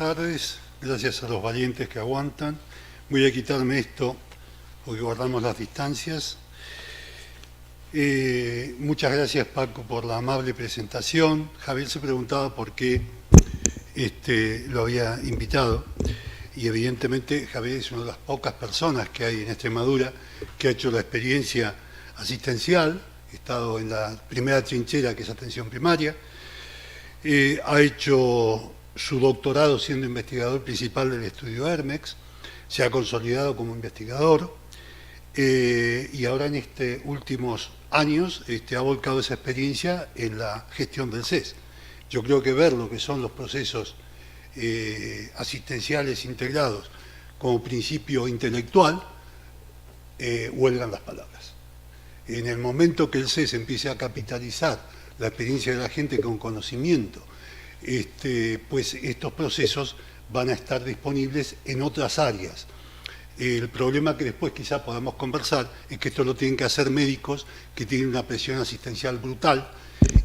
tardes, gracias a los valientes que aguantan. Voy a quitarme esto porque guardamos las distancias. Muchas gracias, Paco, por la amable presentación. Javier se preguntaba por qué lo había invitado y evidentemente Javier es una de las pocas personas que hay en Extremadura que ha hecho la experiencia asistencial, ha estado en la primera trinchera, que es atención primaria, ha hecho su doctorado siendo investigador principal del estudio Hermex, se ha consolidado como investigador y ahora en estos últimos años ha volcado esa experiencia en la gestión del CES. Yo creo que ver lo que son los procesos asistenciales integrados como principio intelectual, huelgan las palabras. En el momento que el CES empiece a capitalizar la experiencia de la gente con conocimiento, pues estos procesos van a estar disponibles en otras áreas. El problema que después quizá podamos conversar es que esto lo tienen que hacer médicos que tienen una presión asistencial brutal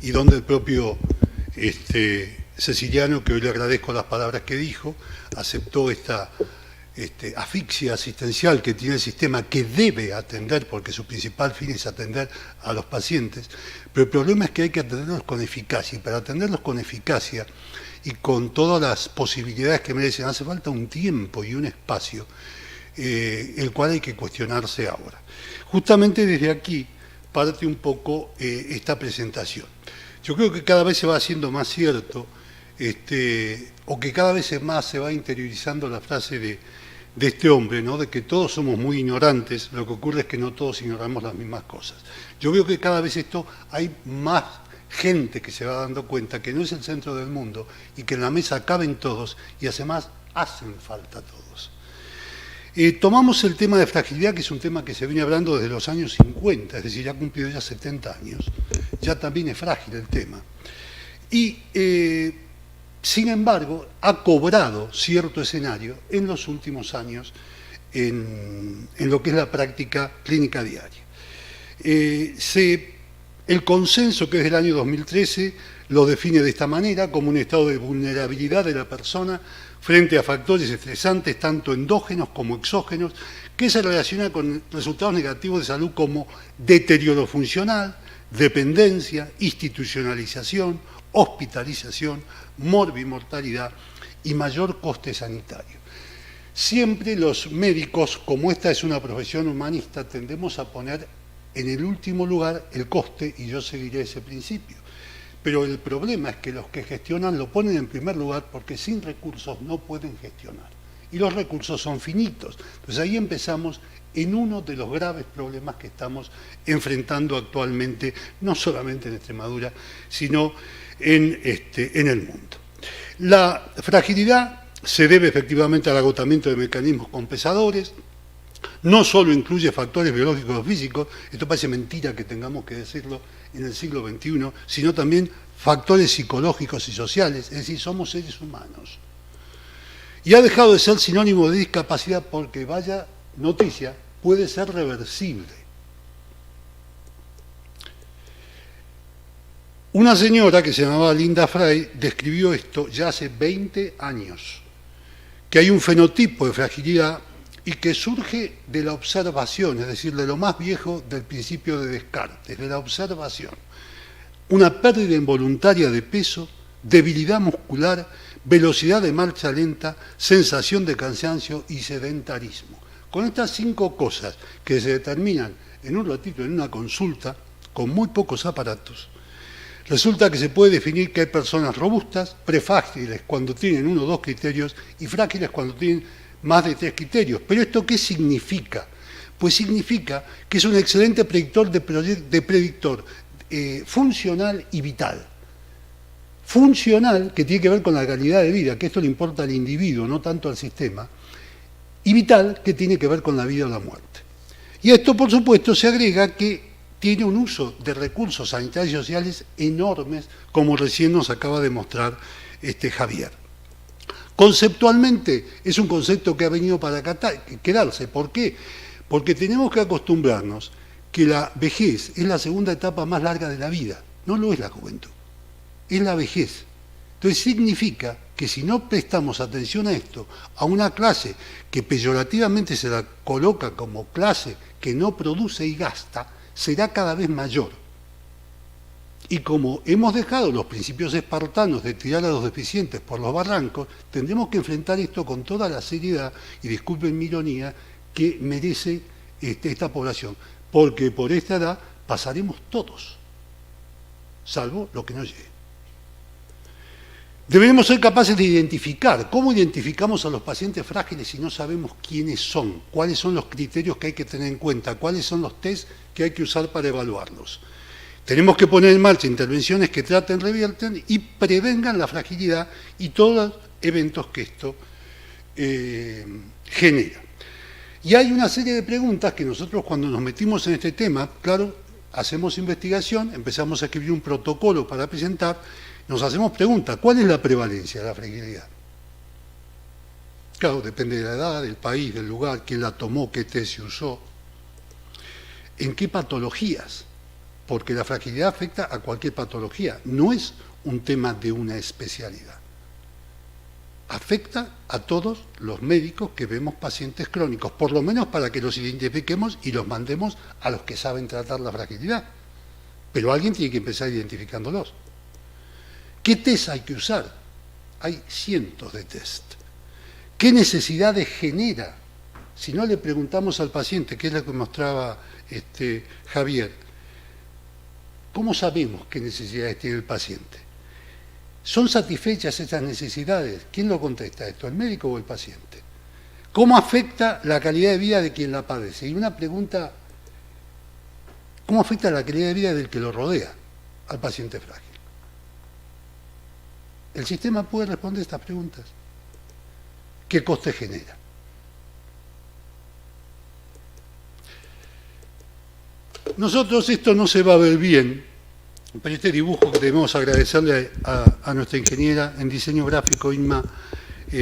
y donde el propio Ceciliano, que hoy le agradezco las palabras que dijo, aceptó esta asfixia asistencial que tiene el sistema, que debe atender, porque su principal fin es atender a los pacientes, pero el problema es que hay que atenderlos con eficacia, y para atenderlos con eficacia y con todas las posibilidades que merecen, hace falta un tiempo y un espacio, el cual hay que cuestionarse ahora. Justamente desde aquí parte un poco esta presentación. Yo creo que cada vez se va haciendo más cierto, o que cada vez más se va interiorizando la frase de este hombre, ¿no?, de que todos somos muy ignorantes, lo que ocurre es que no todos ignoramos las mismas cosas. Yo veo que cada vez hay más gente que se va dando cuenta que no es el centro del mundo y que en la mesa caben todos y además hacen falta todos. Tomamos el tema de fragilidad, que es un tema que se viene hablando desde los años 50, es decir, ya ha cumplido ya 70 años, ya también es frágil el tema. Y sin embargo, ha cobrado cierto escenario en los últimos años en lo que es la práctica clínica diaria. El consenso, que es del año 2013, lo define de esta manera, como un estado de vulnerabilidad de la persona frente a factores estresantes, tanto endógenos como exógenos, que se relaciona con resultados negativos de salud como deterioro funcional, dependencia, institucionalización, hospitalización, morbimortalidad y mayor coste sanitario. Siempre los médicos, como esta es una profesión humanista, tendemos a poner en el último lugar el coste, y yo seguiré ese principio. Pero el problema es que los que gestionan lo ponen en primer lugar porque sin recursos no pueden gestionar. Y los recursos son finitos. Entonces ahí empezamos en uno de los graves problemas que estamos enfrentando actualmente, no solamente en Extremadura, sino en el mundo. La fragilidad se debe efectivamente al agotamiento de mecanismos compensadores, no solo incluye factores biológicos o físicos, esto parece mentira que tengamos que decirlo en el siglo XXI, sino también factores psicológicos y sociales, es decir, somos seres humanos. Y ha dejado de ser sinónimo de discapacidad porque, vaya noticia, puede ser reversible. Una señora que se llamaba Linda Frey describió esto ya hace 20 años, que hay un fenotipo de fragilidad y que surge de la observación, es decir, de lo más viejo del principio de Descartes, de la observación. Una pérdida involuntaria de peso, debilidad muscular, velocidad de marcha lenta, sensación de cansancio y sedentarismo. Con estas 5 cosas que se determinan en un ratito en una consulta, con muy pocos aparatos, resulta que se puede definir que hay personas robustas, prefrágiles cuando tienen 1 o 2 criterios y frágiles cuando tienen más de 3 criterios. ¿Pero esto qué significa? Pues significa que es un excelente predictor funcional y vital. Funcional, que tiene que ver con la calidad de vida, que esto le importa al individuo, no tanto al sistema, y vital, que tiene que ver con la vida o la muerte. Y a esto, por supuesto, se agrega que tiene un uso de recursos sanitarios y sociales enormes, como recién nos acaba de mostrar Javier. Conceptualmente es un concepto que ha venido para quedarse. ¿Por qué? Porque tenemos que acostumbrarnos que la vejez es la segunda etapa más larga de la vida. No lo es la juventud, es la vejez. Entonces significa que si no prestamos atención a esto, a una clase que peyorativamente se la coloca como clase que no produce y gasta, será cada vez mayor. Y como hemos dejado los principios espartanos de tirar a los deficientes por los barrancos, tendremos que enfrentar esto con toda la seriedad, y disculpen mi ironía, que merece esta población, porque por esta edad pasaremos todos, salvo lo que no llegue. Deberemos ser capaces de identificar. ¿Cómo identificamos a los pacientes frágiles si no sabemos quiénes son? ¿Cuáles son los criterios que hay que tener en cuenta? ¿Cuáles son los test que hay que usar para evaluarlos? Tenemos que poner en marcha intervenciones que traten, revierten y prevengan la fragilidad y todos los eventos que esto genera. Y hay una serie de preguntas que nosotros, cuando nos metimos en este tema, claro, hacemos investigación, empezamos a escribir un protocolo para presentar, nos hacemos preguntas: ¿cuál es la prevalencia de la fragilidad? Claro, depende de la edad, del país, del lugar, quién la tomó, qué test se usó, en qué patologías, porque la fragilidad afecta a cualquier patología, no es un tema de una especialidad. Afecta a todos los médicos que vemos pacientes crónicos, por lo menos para que los identifiquemos y los mandemos a los que saben tratar la fragilidad. Pero alguien tiene que empezar identificándolos. ¿Qué test hay que usar? Hay cientos de test. ¿Qué necesidades genera? Si no le preguntamos al paciente, que es lo que mostraba Javier, ¿cómo sabemos qué necesidades tiene el paciente? ¿Son satisfechas esas necesidades? ¿Quién lo contesta esto, el médico o el paciente? ¿Cómo afecta la calidad de vida de quien la padece? Y una pregunta: ¿cómo afecta la calidad de vida del que lo rodea al paciente frágil? ¿El sistema puede responder estas preguntas? ¿Qué coste genera? Nosotros, esto no se va a ver bien, pero este dibujo que debemos agradecerle a nuestra ingeniera en diseño gráfico, Inma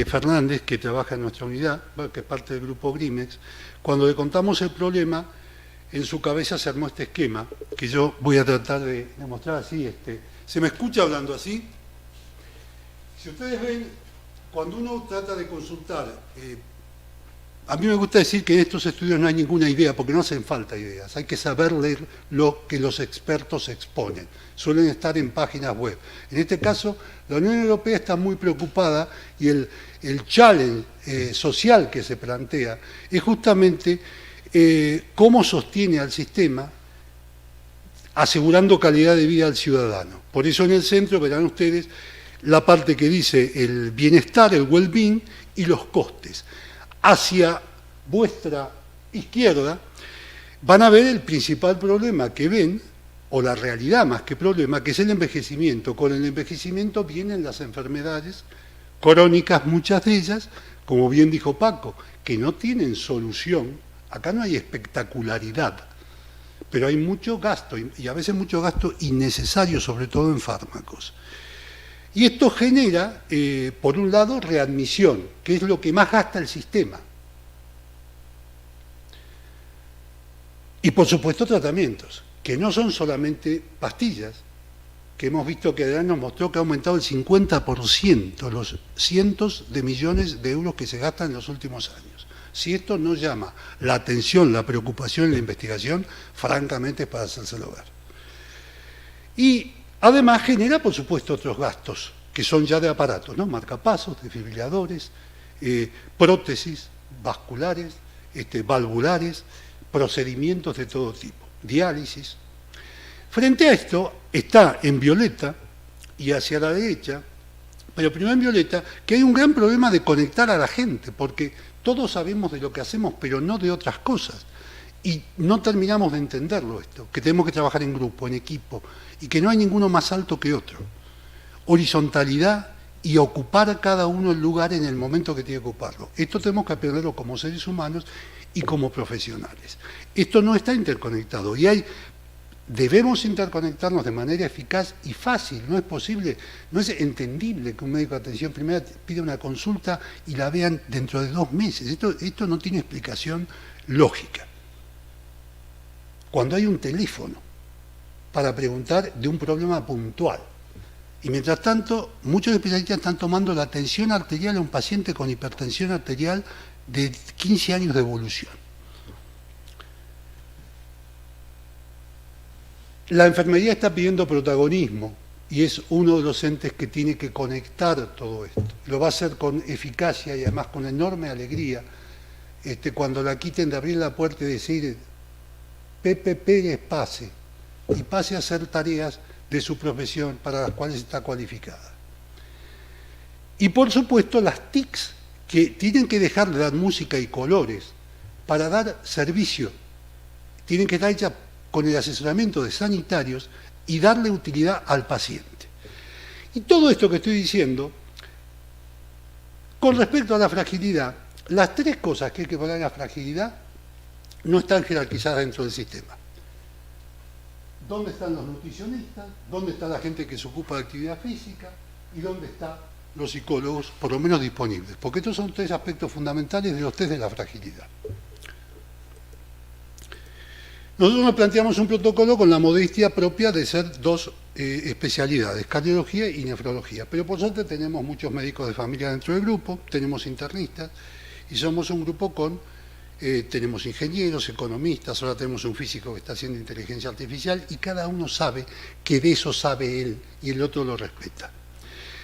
Fernández, que trabaja en nuestra unidad, que es parte del grupo Grimex. Cuando le contamos el problema, en su cabeza se armó este esquema, que yo voy a tratar de mostrar así. ¿Se me escucha hablando así? Si ustedes ven, cuando uno trata de consultar, a mí me gusta decir que en estos estudios no hay ninguna idea, porque no hacen falta ideas, hay que saber leer lo que los expertos exponen, suelen estar en páginas web. En este caso, la Unión Europea está muy preocupada y el challenge social que se plantea es justamente cómo sostiene al sistema asegurando calidad de vida al ciudadano. Por eso en el centro verán ustedes la parte que dice el bienestar, el well-being y los costes. Hacia vuestra izquierda van a ver el principal problema que ven, o la realidad más que problema, que es el envejecimiento. Con el envejecimiento vienen las enfermedades crónicas, muchas de ellas, como bien dijo Paco, que no tienen solución. Acá no hay espectacularidad, pero hay mucho gasto, y a veces mucho gasto innecesario, sobre todo en fármacos. Y esto genera, por un lado, readmisión, que es lo que más gasta el sistema. Y, por supuesto, tratamientos, que no son solamente pastillas, que hemos visto que Adrián nos mostró que ha aumentado el 50% los cientos de millones de euros que se gastan en los últimos años. Si esto no llama la atención, la preocupación y la investigación, francamente es para hacérselo ver. Y además genera, por supuesto, otros gastos, que son ya de aparatos, ¿no? Marcapasos, desfibriladores, prótesis vasculares, valvulares, procedimientos de todo tipo, diálisis. Frente a esto está en violeta y hacia la derecha, pero primero en violeta, que hay un gran problema de conectar a la gente, porque todos sabemos de lo que hacemos, pero no de otras cosas. Y no terminamos de entenderlo esto, que tenemos que trabajar en grupo, en equipo, y que no hay ninguno más alto que otro. Horizontalidad y ocupar a cada uno el lugar en el momento que tiene que ocuparlo. Esto tenemos que aprenderlo como seres humanos y como profesionales. Esto no está interconectado y debemos interconectarnos de manera eficaz y fácil. No es posible, no es entendible que un médico de atención primaria pida una consulta y la vean dentro de 2 meses. Esto no tiene explicación lógica. Cuando hay un teléfono para preguntar de un problema puntual. Y mientras tanto, muchos especialistas están tomando la tensión arterial a un paciente con hipertensión arterial de 15 años de evolución. La enfermería está pidiendo protagonismo y es uno de los entes que tiene que conectar todo esto. Lo va a hacer con eficacia y además con enorme alegría cuando la quiten de abrir la puerta y decir: Pepe Pérez pase, y pase a hacer tareas de su profesión para las cuales está cualificada. Y por supuesto las TICs, que tienen que dejar de dar música y colores para dar servicio, tienen que estar hechas con el asesoramiento de sanitarios y darle utilidad al paciente. Y todo esto que estoy diciendo, con respecto a la fragilidad, las tres cosas que hay que poner en la fragilidad no están jerarquizadas dentro del sistema. ¿Dónde están los nutricionistas? ¿Dónde está la gente que se ocupa de actividad física? ¿Y dónde están los psicólogos, por lo menos disponibles? Porque estos son tres aspectos fundamentales de los test de la fragilidad. Nosotros nos planteamos un protocolo con la modestia propia de ser dos especialidades, cardiología y nefrología. Pero por suerte tenemos muchos médicos de familia dentro del grupo, tenemos internistas, y somos un grupo con, tenemos ingenieros, economistas, ahora tenemos un físico que está haciendo inteligencia artificial, y cada uno sabe que de eso sabe él, y el otro lo respeta.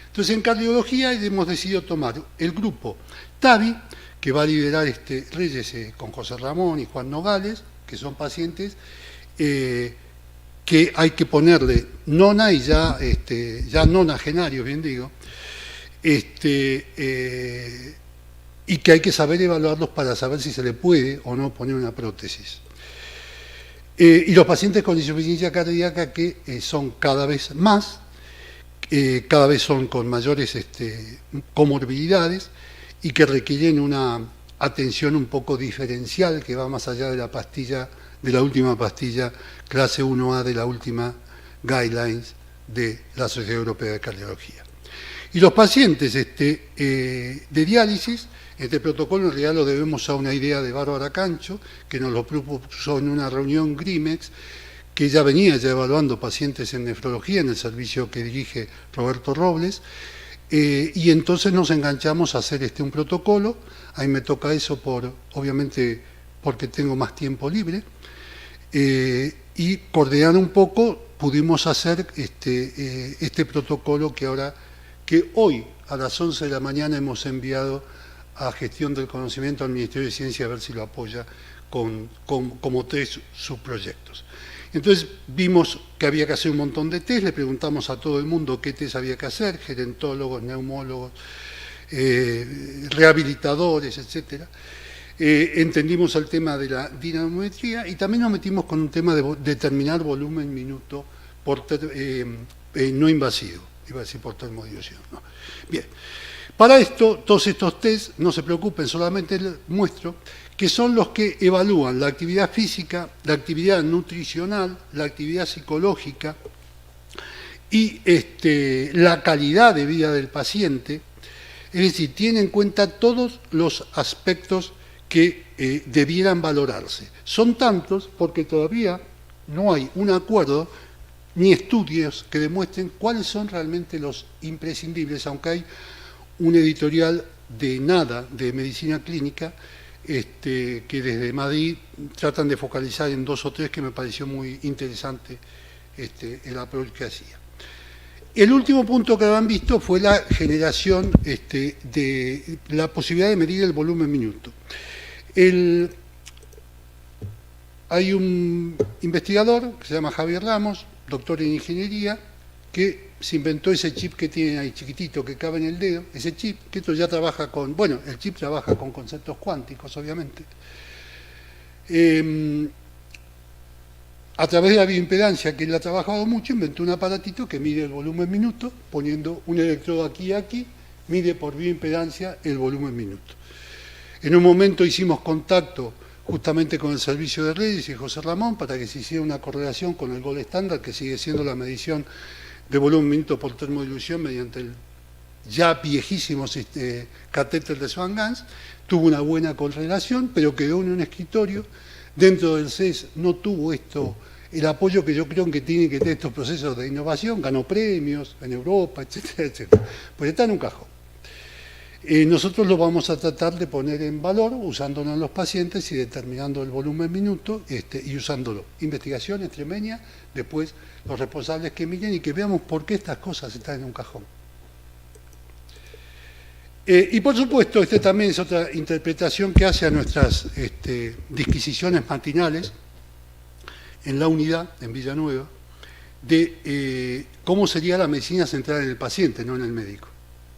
Entonces en cardiología hemos decidido tomar el grupo TAVI, que va a liderar Reyes con José Ramón y Juan Nogales, que son pacientes que hay que ponerle nona y ya nonagenarios, bien digo, y que hay que saber evaluarlos para saber si se le puede o no poner una prótesis. Y los pacientes con insuficiencia cardíaca que son cada vez más, cada vez son con mayores comorbilidades y que requieren una atención un poco diferencial que va más allá de la pastilla, de la última pastilla clase 1A de la última guidelines de la Sociedad Europea de Cardiología. Y los pacientes de diálisis, este protocolo en realidad lo debemos a una idea de Bárbara Cancho, que nos lo propuso en una reunión GRIMEX, que ya venía evaluando pacientes en nefrología en el servicio que dirige Roberto Robles, y entonces nos enganchamos a hacer un protocolo. A mí me toca eso obviamente porque tengo más tiempo libre, y coordinar un poco pudimos hacer este protocolo que hoy a las 11 de la mañana hemos enviado a Gestión del Conocimiento al Ministerio de Ciencia a ver si lo apoya como tres subproyectos. Entonces vimos que había que hacer un montón de test, le preguntamos a todo el mundo qué test había que hacer, gerontólogos, neumólogos, rehabilitadores, etc. Entendimos el tema de la dinamometría y también nos metimos con un tema de determinar volumen minuto no invasivo, iba a decir por termodióxido. ¿No? Bien, para esto, todos estos test, no se preocupen, solamente les muestro que son los que evalúan la actividad física, la actividad nutricional, la actividad psicológica y la calidad de vida del paciente. Es decir, tiene en cuenta todos los aspectos que debieran valorarse. Son tantos porque todavía no hay un acuerdo ni estudios que demuestren cuáles son realmente los imprescindibles, aunque hay un editorial de NADA, de Medicina Clínica, que desde Madrid tratan de focalizar en 2 o 3 que me pareció muy interesante el approach que hacía. El último punto que habían visto fue la generación de la posibilidad de medir el volumen minuto. Hay un investigador que se llama Javier Ramos, doctor en ingeniería, que se inventó ese chip que tienen ahí chiquitito que cabe en el dedo, ese chip, que esto ya trabaja con, bueno, el chip trabaja con conceptos cuánticos, obviamente. A través de la bioimpedancia, que él ha trabajado mucho, inventó un aparatito que mide el volumen minuto, poniendo un electrodo aquí y aquí, mide por bioimpedancia el volumen minuto. En un momento hicimos contacto justamente con el servicio de Reyes y José Ramón para que se hiciera una correlación con el gold estándar, que sigue siendo la medición de volumen minuto por termodilución mediante el ya viejísimo catéter de Swan-Ganz. Tuvo una buena correlación, pero quedó en un escritorio. Dentro del CES no tuvo esto el apoyo que yo creo que tienen que tener estos procesos de innovación, ganó premios en Europa, etcétera, etcétera. Pues está en un cajón. Nosotros lo vamos a tratar de poner en valor usándolo en los pacientes y determinando el volumen minuto y usándolo. Investigación extremeña, después los responsables que miren y que veamos por qué estas cosas están en un cajón. Y por supuesto, también es otra interpretación que hace a nuestras disquisiciones matinales en la unidad, en Villanueva, de cómo sería la medicina centrada en el paciente, no en el médico.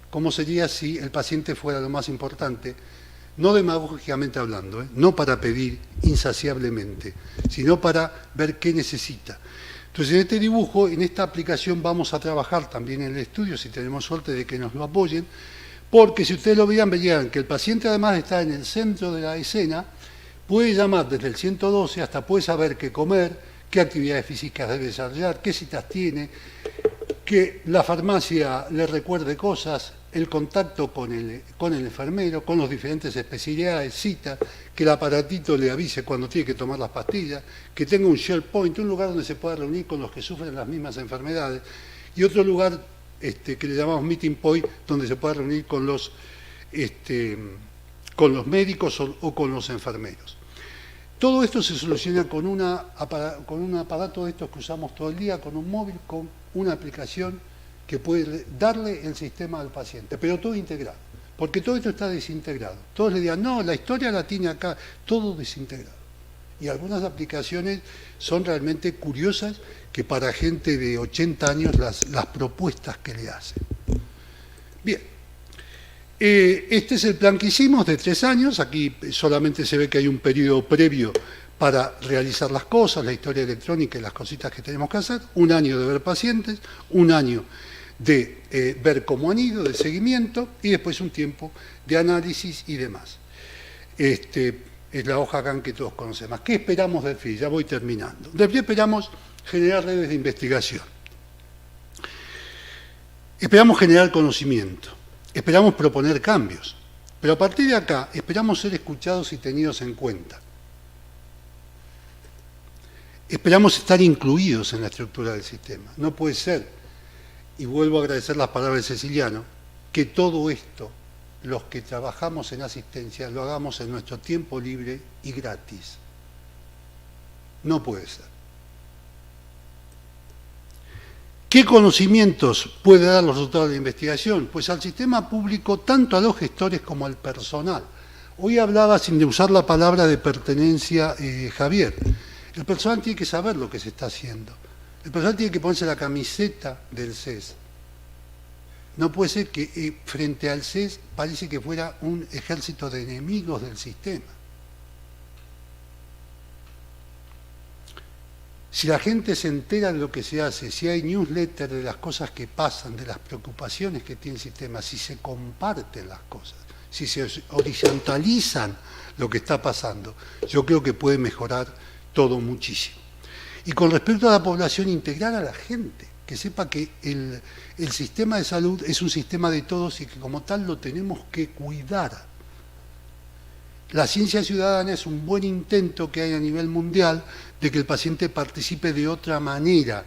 Cómo sería si el paciente fuera lo más importante, no demagógicamente hablando, no para pedir insaciablemente, sino para ver qué necesita. Entonces, en este dibujo, en esta aplicación, vamos a trabajar también en el estudio, si tenemos suerte de que nos lo apoyen, porque si ustedes lo verían que el paciente, además de estar en el centro de la escena, puede llamar desde el 112 hasta puede saber qué comer, qué actividades físicas debe desarrollar, qué citas tiene, que la farmacia le recuerde cosas, el contacto con el enfermero, con las diferentes especialidades, citas, que el aparatito le avise cuando tiene que tomar las pastillas, que tenga un SharePoint, un lugar donde se pueda reunir con los que sufren las mismas enfermedades, y otro lugar que le llamamos Meeting Point, donde se pueda reunir con los médicos o con los enfermeros. Todo esto se soluciona con un aparato de estos que usamos todo el día, con un móvil, con una aplicación que puede darle el sistema al paciente, pero todo integrado, porque todo esto está desintegrado. Todos le dirán, no, la historia la tiene acá, todo desintegrado. Y algunas aplicaciones son realmente curiosas, que para gente de 80 años las propuestas que le hacen. Bien, este es el plan que hicimos de 3 años, aquí solamente se ve que hay un periodo previo para realizar las cosas, la historia electrónica y las cositas que tenemos que hacer, 1 año de ver pacientes, 1 año de ver cómo han ido, de seguimiento, y después un tiempo de análisis y demás. Es la hoja GAN que todos conocemos. ¿Qué esperamos del FI? Ya voy terminando. Del FI esperamos generar redes de investigación. Esperamos generar conocimiento. Esperamos proponer cambios. Pero a partir de acá, esperamos ser escuchados y tenidos en cuenta. Esperamos estar incluidos en la estructura del sistema. No puede ser, y vuelvo a agradecer las palabras de Ceciliano, que todo esto, los que trabajamos en asistencia, lo hagamos en nuestro tiempo libre y gratis. No puede ser. ¿Qué conocimientos puede dar los resultados de la investigación? Pues al sistema público, tanto a los gestores como al personal. Hoy hablaba, sin usar la palabra de pertenencia, Javier. El personal tiene que saber lo que se está haciendo. El personal tiene que ponerse la camiseta del CES. No puede ser que frente al CES parece que fuera un ejército de enemigos del sistema. Si la gente se entera de lo que se hace, si hay newsletter de las cosas que pasan, de las preocupaciones que tiene el sistema, si se comparten las cosas, si se horizontalizan lo que está pasando, yo creo que puede mejorar todo muchísimo. Y con respecto a la población, integrar a la gente, que sepa que el sistema de salud es un sistema de todos y que como tal lo tenemos que cuidar. La ciencia ciudadana es un buen intento que hay a nivel mundial de que el paciente participe de otra manera,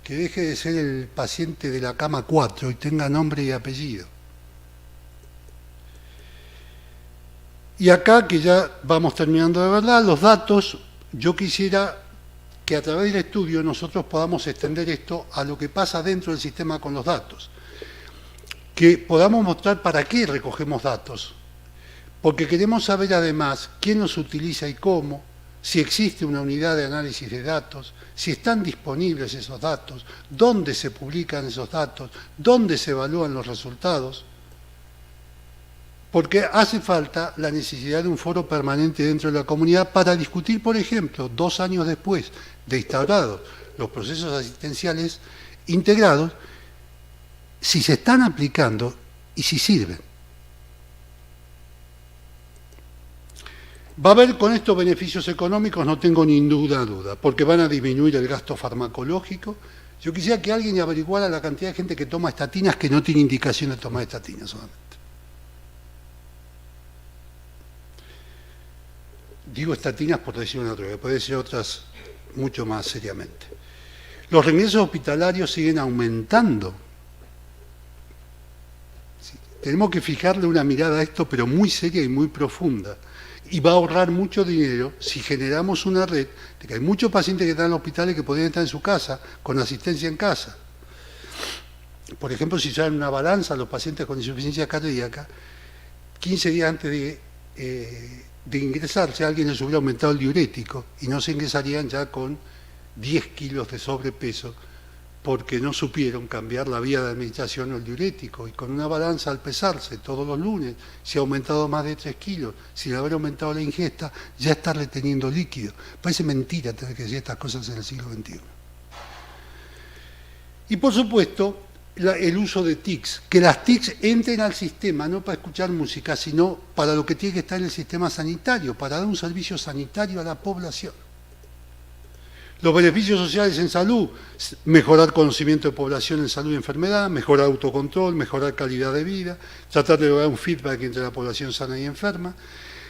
que deje de ser el paciente de la cama 4 y tenga nombre y apellido. Y acá, que ya vamos terminando de verdad, los datos, yo quisiera que a través del estudio nosotros podamos extender esto a lo que pasa dentro del sistema con los datos. Que podamos mostrar para qué recogemos datos. Porque queremos saber además quién los utiliza y cómo, si existe una unidad de análisis de datos, si están disponibles esos datos, dónde se publican esos datos, dónde se evalúan los resultados. Porque hace falta la necesidad de un foro permanente dentro de la comunidad para discutir, por ejemplo, 2 años después de instaurados los procesos asistenciales integrados, si se están aplicando y si sirven. Va a haber con estos beneficios económicos, no tengo ninguna duda, porque van a disminuir el gasto farmacológico. Yo quisiera que alguien averiguara la cantidad de gente que toma estatinas que no tiene indicación de tomar estatinas solamente. Digo estatinas por decir una droga, puede ser otras mucho más seriamente. Los reingresos hospitalarios siguen aumentando. Sí, tenemos que fijarle una mirada a esto, pero muy seria y muy profunda. Y va a ahorrar mucho dinero si generamos una red de que hay muchos pacientes que están en hospitales que podrían estar en su casa, con asistencia en casa. Por ejemplo, si usaran una balanza a los pacientes con insuficiencia cardíaca, 15 días antes de ingresarse, alguien les hubiera aumentado el diurético y no se ingresarían ya con 10 kilos de sobrepeso porque no supieron cambiar la vía de administración o el diurético. Y con una balanza al pesarse todos los lunes, si ha aumentado más de 3 kilos, sin haber aumentado la ingesta, ya está reteniendo líquido. Parece mentira tener que decir estas cosas en el siglo XXI. Y por supuesto, el uso de TICs, que las TICs entren al sistema no para escuchar música, sino para lo que tiene que estar en el sistema sanitario, para dar un servicio sanitario a la población. Los beneficios sociales en salud, mejorar conocimiento de población en salud y enfermedad, mejorar autocontrol, mejorar calidad de vida, tratar de lograr un feedback entre la población sana y enferma,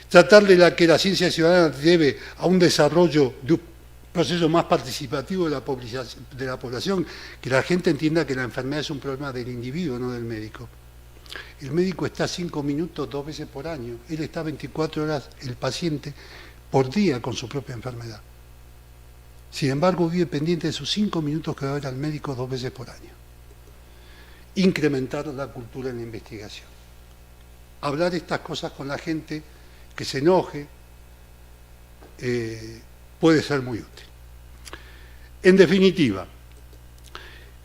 tratar de que la ciencia ciudadana debe a un desarrollo de un proceso más participativo de la población, que la gente entienda que la enfermedad es un problema del individuo, no del médico. El médico está 5 minutos 2 veces por año, él está 24 horas, el paciente, por día con su propia enfermedad. Sin embargo, vive pendiente de sus 5 minutos que va a ver al médico 2 veces por año. Incrementar la cultura en la investigación. Hablar estas cosas con la gente, que se enoje, puede ser muy útil. En definitiva,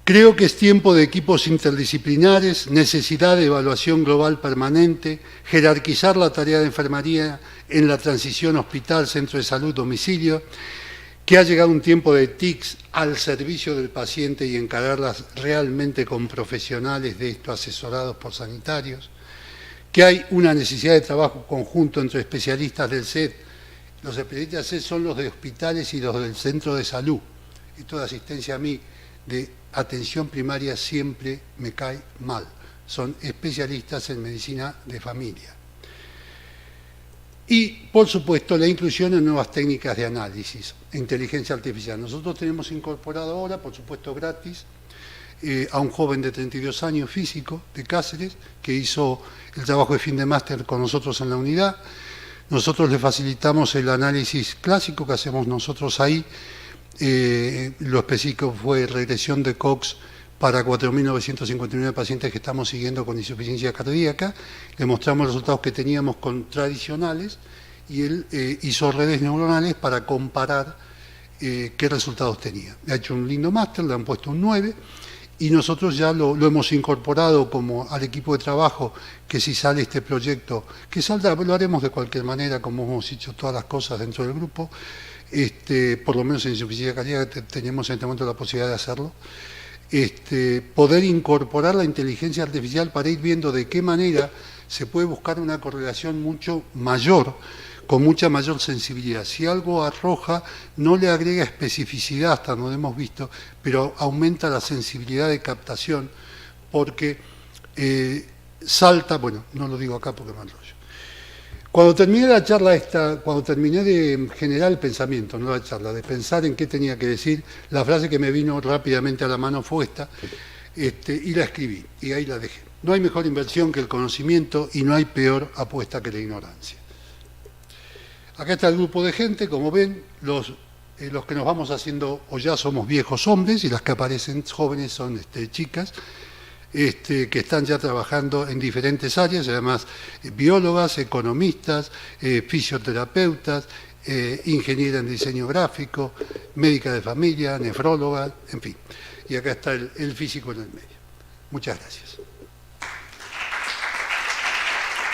creo que es tiempo de equipos interdisciplinares, necesidad de evaluación global permanente, jerarquizar la tarea de enfermería en la transición hospital, centro de salud, domicilio, que ha llegado un tiempo de TICs al servicio del paciente y encararlas realmente con profesionales de esto asesorados por sanitarios, que hay una necesidad de trabajo conjunto entre especialistas del SED. Los especialistas del SED son los de hospitales y los del centro de salud. Esto de asistencia a mí, de atención primaria, siempre me cae mal. Son especialistas en medicina de familia. Y, por supuesto, la inclusión en nuevas técnicas de análisis, inteligencia artificial. Nosotros tenemos incorporado ahora, por supuesto gratis, a un joven de 32 años físico de Cáceres, que hizo el trabajo de fin de máster con nosotros en la unidad. Nosotros le facilitamos el análisis clásico que hacemos nosotros ahí. Lo específico fue regresión de Cox para 4.959 pacientes que estamos siguiendo con insuficiencia cardíaca. Le mostramos los resultados que teníamos con tradicionales y él hizo redes neuronales para comparar qué resultados tenía. Ha hecho un lindo máster, le han puesto un 9 y nosotros ya lo hemos incorporado como al equipo de trabajo, que si sale este proyecto, que saldrá, lo haremos de cualquier manera, como hemos hecho todas las cosas dentro del grupo, por lo menos en insuficiencia cardíaca tenemos en este momento la posibilidad de hacerlo. Poder incorporar la inteligencia artificial para ir viendo de qué manera se puede buscar una correlación mucho mayor, con mucha mayor sensibilidad. Si algo arroja, no le agrega especificidad hasta donde hemos visto, pero aumenta la sensibilidad de captación, porque salta, bueno, no lo digo acá porque me enrollo. Cuando terminé la charla esta, cuando terminé de generar el pensamiento, no la charla, de pensar en qué tenía que decir, la frase que me vino rápidamente a la mano fue esta, y la escribí, y ahí la dejé. No hay mejor inversión que el conocimiento y no hay peor apuesta que la ignorancia. Acá está el grupo de gente, como ven, los que nos vamos haciendo, o ya somos viejos hombres, y las que aparecen jóvenes son chicas, que están ya trabajando en diferentes áreas, además biólogas, economistas, fisioterapeutas, ingeniera en diseño gráfico, médica de familia, nefróloga, en fin. Y acá está el físico en el medio. Muchas gracias.